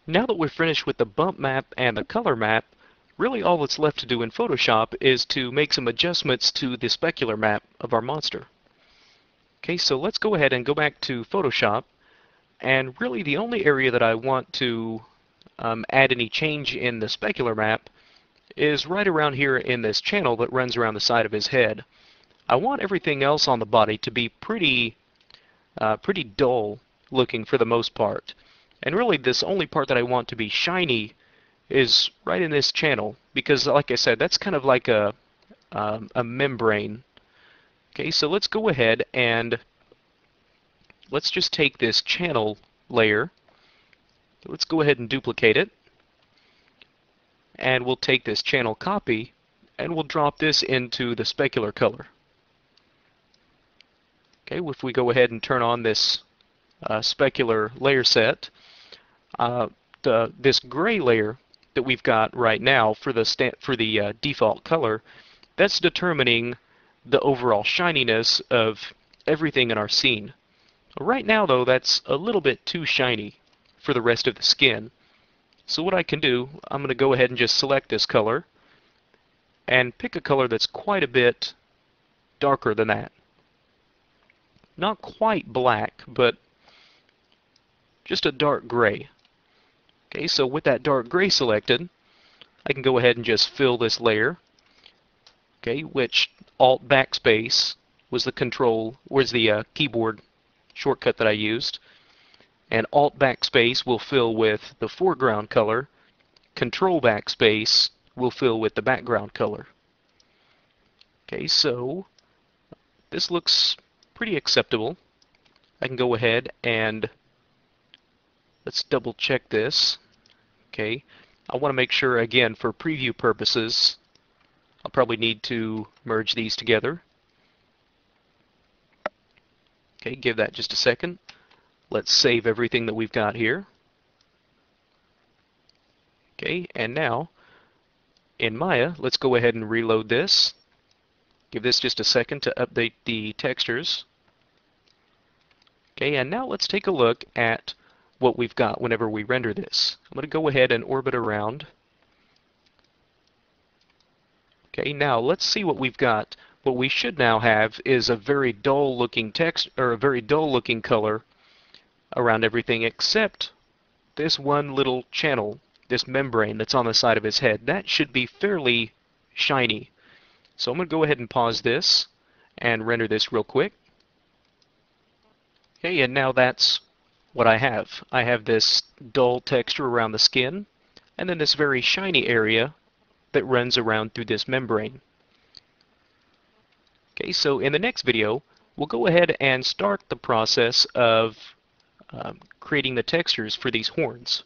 Now that we're finished with the bump map and the color map, really all that's left to do in Photoshop is to make some adjustments to the specular map of our monster. Okay, so let's go ahead and go back to Photoshop, and really the only area that I want to add any change in the specular map is right around here in this channel that runs around the side of his head. I want everything else on the body to be pretty dull looking for the most part. And really this only part that I want to be shiny is right in this channel, because like I said, that's kind of like a membrane. Okay, so let's go ahead and let's just take this channel layer. Let's go ahead and duplicate it. And we'll take this channel copy and we'll drop this into the specular color. Okay, if we go ahead and turn on this specular layer set, this gray layer that we've got right now for the default color, that's determining the overall shininess of everything in our scene. Right now though, that's a little bit too shiny for the rest of the skin. So what I can do, I'm going to go ahead and just select this color and pick a color that's quite a bit darker than that. Not quite black, but just a dark gray. Okay, so with that dark gray selected, I can go ahead and just fill this layer. Okay, which Alt Backspace was the keyboard shortcut that I used, and Alt Backspace will fill with the foreground color. Control Backspace will fill with the background color. Okay, so this looks pretty acceptable. I can go ahead and let's double check this. Okay, I want to make sure again for preview purposes I'll probably need to merge these together. Okay, give that just a second. Let's save everything that we've got here. Okay, and now in Maya, let's go ahead and reload this. Give this just a second to update the textures. Okay, and now let's take a look at what we've got whenever we render this. I'm going to go ahead and orbit around. Okay, now let's see what we've got. What we should now have is a very dull looking text, or a very dull looking color around everything except this one little channel, this membrane that's on the side of his head. That should be fairly shiny. So I'm going to go ahead and pause this and render this real quick. Okay, and now that's what I have. I have this dull texture around the skin, and then this very shiny area that runs around through this membrane. Okay, so in the next video, we'll go ahead and start the process of creating the textures for these horns.